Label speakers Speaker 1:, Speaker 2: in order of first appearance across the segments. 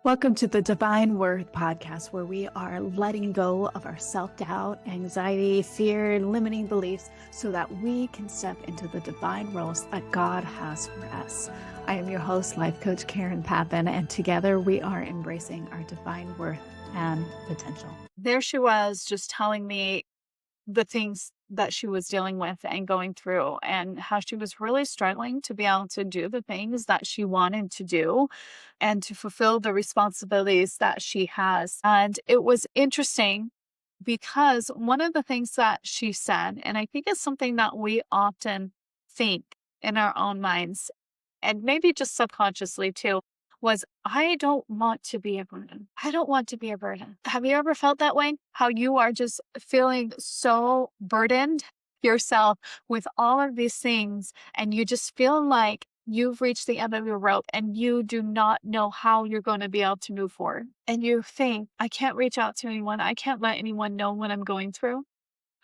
Speaker 1: Welcome to the Divine Worth podcast, where we are letting go of our self-doubt, anxiety, fear, limiting beliefs so that we can step into the divine roles that God has for us. I am your host, life coach Karen Papin, and together we are embracing our divine worth and potential. There she was, just telling me the things that she was dealing with and going through, and how she was really struggling to be able to do the things that she wanted to do and to fulfill the responsibilities that she has. And it was interesting because one of the things that she said, and I think it's something that we often think in our own minds, and maybe just subconsciously too, was, I don't want to be a burden. I don't want to be a burden. Have you ever felt that way? How you are just feeling so burdened yourself with all of these things, and you just feel like you've reached the end of your rope and you do not know how you're going to be able to move forward. And you think, I can't reach out to anyone. I can't let anyone know what I'm going through.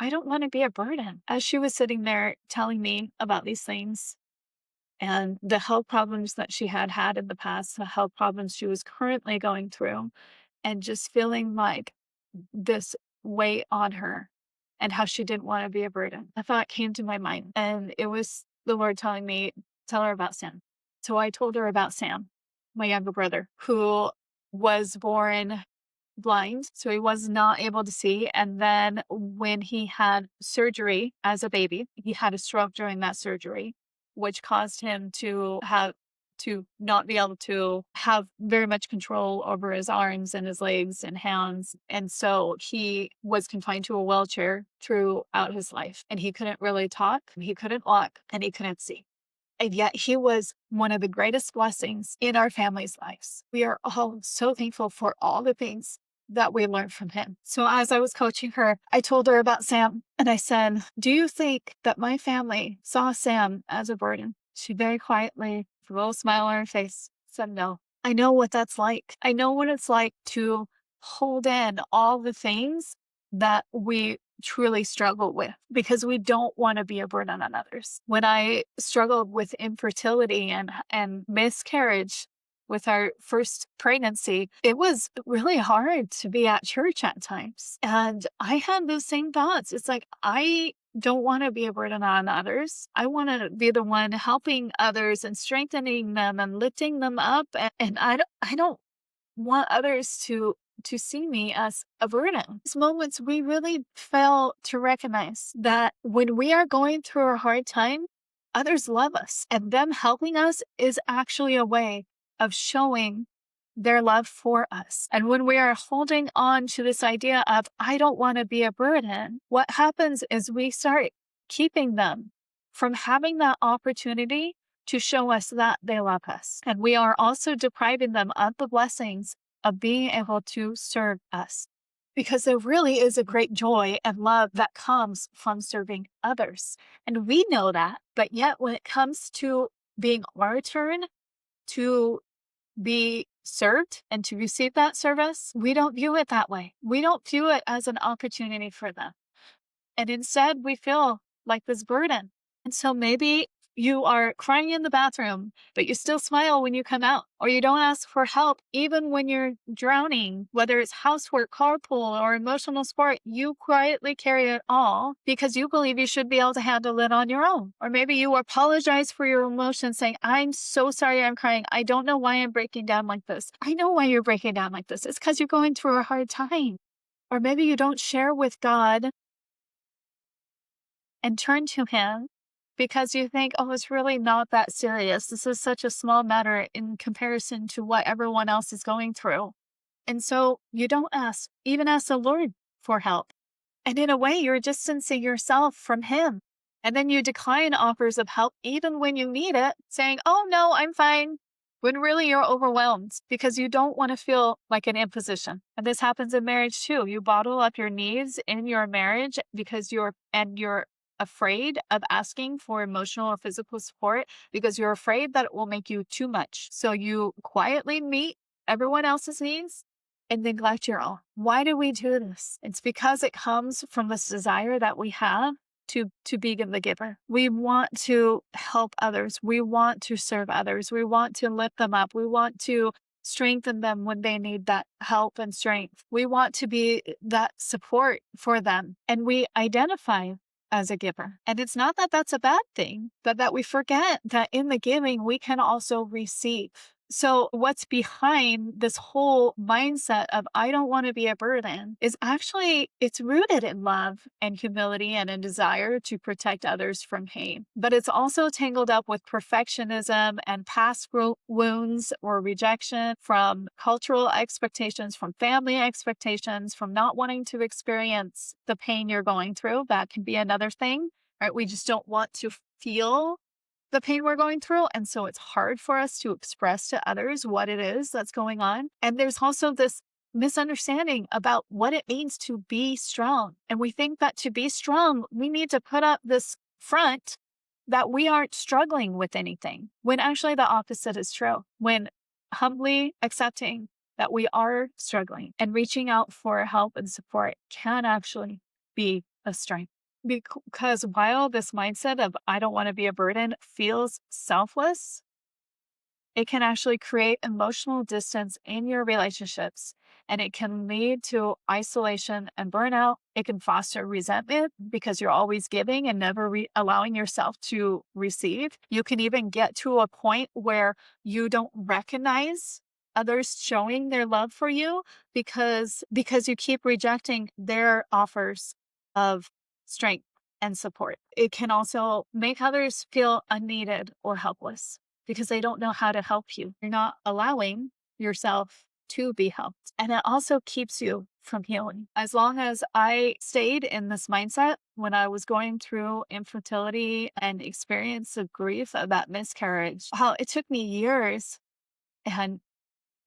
Speaker 1: I don't want to be a burden. As she was sitting there telling me about these things, and the health problems that she had in the past, the health problems she was currently going through, and just feeling like this weight on her and how she didn't want to be a burden. A thought came to my mind, and it was the Lord telling me, tell her about Sam. So I told her about Sam, my younger brother, who was born blind. So he was not able to see. And then when he had surgery as a baby, he had a stroke during that surgery, which caused him to not be able to have very much control over his arms and his legs and hands. And so he was confined to a wheelchair throughout his life. And he couldn't really talk, he couldn't walk, and he couldn't see. And yet he was one of the greatest blessings in our family's lives. We are all so thankful for all the things that we learned from him. So as I was coaching her, I told her about Sam, and I said, do you think that my family saw Sam as a burden? She very quietly, with a little smile on her face, said, no. I know what that's like. I know what it's like to hold in all the things that we truly struggle with, because we don't want to be a burden on others. When I struggled with infertility and miscarriage with our first pregnancy, it was really hard to be at church at times. And I had those same thoughts. It's like, I don't want to be a burden on others. I want to be the one helping others and strengthening them and lifting them up. And I don't want others to see me as a burden. These moments, we really fail to recognize that when we are going through a hard time, others love us, and them helping us is actually a way of showing their love for us. And when we are holding on to this idea of, I don't want to be a burden, what happens is we start keeping them from having that opportunity to show us that they love us. And we are also depriving them of the blessings of being able to serve us, because there really is a great joy and love that comes from serving others. And we know that, but yet when it comes to being our turn to be served and to receive that service, we don't view it that way. We don't view it as an opportunity for them. And instead, we feel like this burden. And so maybe you are crying in the bathroom, but you still smile when you come out, or you don't ask for help even when you're drowning, whether it's housework, carpool, or emotional support. You quietly carry it all because you believe you should be able to handle it on your own. Or maybe you apologize for your emotions, saying, I'm so sorry I'm crying. I don't know why I'm breaking down like this. I know why you're breaking down like this. It's because you're going through a hard time. Or maybe you don't share with God and turn to Him because you think, oh, it's really not that serious. This is such a small matter in comparison to what everyone else is going through. And so you don't even ask the Lord for help. And in a way, you're distancing yourself from Him. And then you decline offers of help even when you need it, saying, oh, no, I'm fine. When really you're overwhelmed because you don't want to feel like an imposition. And this happens in marriage too. You bottle up your needs in your marriage because you're afraid of asking for emotional or physical support because you're afraid that it will make you too much. So you quietly meet everyone else's needs and neglect your own. Why do we do this? It's because it comes from this desire that we have to be the giver. We want to help others. We want to serve others. We want to lift them up. We want to strengthen them when they need that help and strength. We want to be that support for them. And we identify as a giver. And it's not that that's a bad thing, but that we forget that in the giving, we can also receive. So what's behind this whole mindset of I don't want to be a burden is actually it's rooted in love and humility and a desire to protect others from pain. But it's also tangled up with perfectionism and past wounds or rejection from cultural expectations, from family expectations, from not wanting to experience the pain you're going through. That can be another thing, right? We just don't want to feel the pain we're going through. And so it's hard for us to express to others what it is that's going on. And there's also this misunderstanding about what it means to be strong. And we think that to be strong, we need to put up this front that we aren't struggling with anything, when actually the opposite is true. When humbly accepting that we are struggling and reaching out for help and support can actually be a strength. Because while this mindset of I don't want to be a burden feels selfless, it can actually create emotional distance in your relationships, and it can lead to isolation and burnout. It can foster resentment because you're always giving and never allowing yourself to receive. You can even get to a point where you don't recognize others showing their love for you because you keep rejecting their offers of strength and support. It can also make others feel unneeded or helpless because they don't know how to help you. You're not allowing yourself to be helped. And it also keeps you from healing. As long as I stayed in this mindset when I was going through infertility and experience of grief about miscarriage, how it took me years and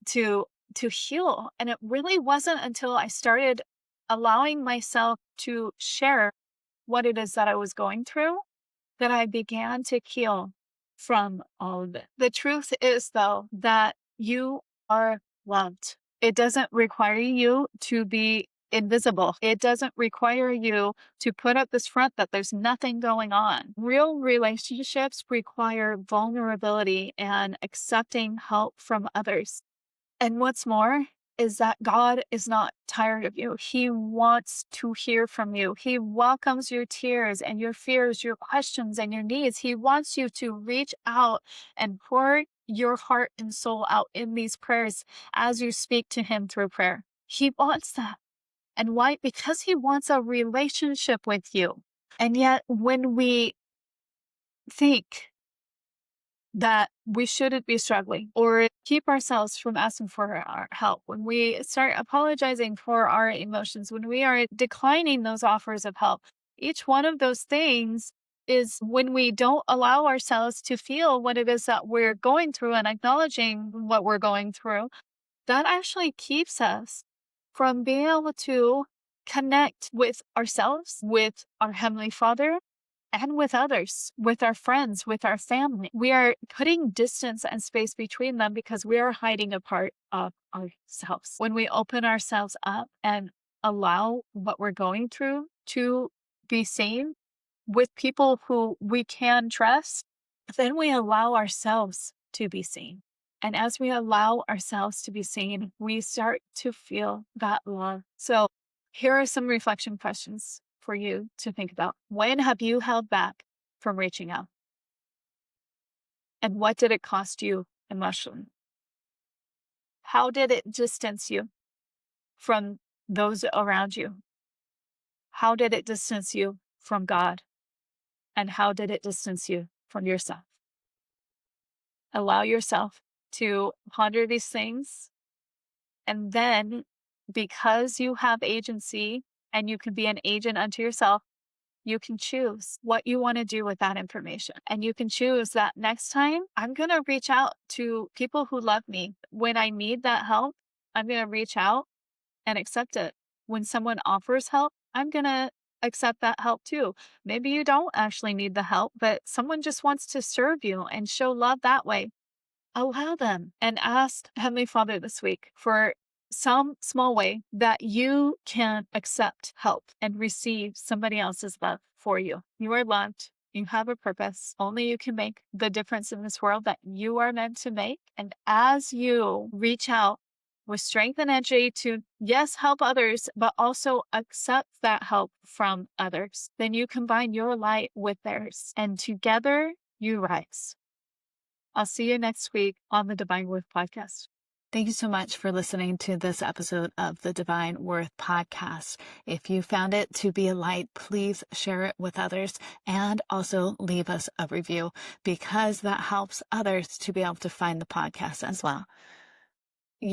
Speaker 1: to heal. And it really wasn't until I started allowing myself to share what it is that I was going through that I began to heal from all of it. The truth is, though, that you are loved. It doesn't require you to be invisible. It doesn't require you to put up this front that there's nothing going on. Real relationships require vulnerability and accepting help from others. And what's more is that God is not tired of you. He wants to hear from you. He welcomes your tears and your fears, your questions and your needs. He wants you to reach out and pour your heart and soul out in these prayers as you speak to him through prayer. He wants that. And why? Because he wants a relationship with you. And yet when we think that we shouldn't be struggling or keep ourselves from asking for our help, when we start apologizing for our emotions, when we are declining those offers of help, each one of those things is when we don't allow ourselves to feel what it is that we're going through and acknowledging what we're going through, that actually keeps us from being able to connect with ourselves, with our Heavenly Father, and with others, with our friends, with our family. We are putting distance and space between them because we are hiding a part of ourselves. When we open ourselves up and allow what we're going through to be seen with people who we can trust, then we allow ourselves to be seen. And as we allow ourselves to be seen, we start to feel that love. So here are some reflection questions for you to think about. When have you held back from reaching out? And what did it cost you emotionally? How did it distance you from those around you? How did it distance you from God? And how did it distance you from yourself? Allow yourself to ponder these things. And then, because you have agency and you can be an agent unto yourself, you can choose what you want to do with that information. And you can choose that next time I'm going to reach out to people who love me. When I need that help, I'm going to reach out and accept it. When someone offers help, I'm going to accept that help too. Maybe you don't actually need the help, but someone just wants to serve you and show love that way. Allow them and ask Heavenly Father this week for some small way that you can accept help and receive somebody else's love for you. You are loved.
Speaker 2: You have a purpose. Only you can make the difference in this world that you are meant to make. And as you reach out with strength and energy to, yes, help others, but also accept that help from others, then you combine your light with theirs, and together you rise. I'll see you next week on the Divine Worth Podcast.
Speaker 1: Thank you so much for listening to this episode of the Divine Worth Podcast. If you found it to be a light, please share it with others and also leave us a review, because that helps others to be able to find the podcast as well.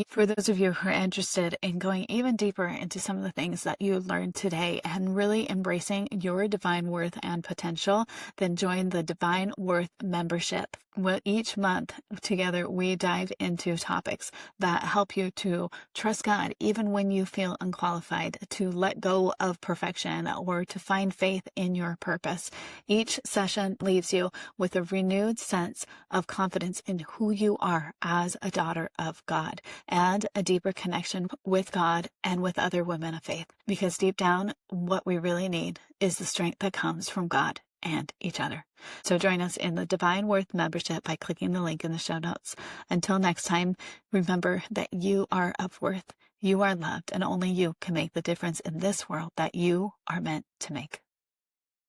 Speaker 1: For those of you who are interested in going even deeper into some of the things that you learned today and really embracing your divine worth and potential, then join the Divine Worth membership. Each month together, we dive into topics that help you to trust God even when you feel unqualified, to let go of perfection, or to find faith in your purpose. Each session leaves you with a renewed sense of confidence in who you are as a daughter of God, and a deeper connection with God and with other women of faith. Because deep down, what we really need is the strength that comes from God and each other. So join us in the Divine Worth membership by clicking the link in the show notes. Until next time, remember that you are of worth, you are loved, and only you can make the difference in this world that you are meant to make.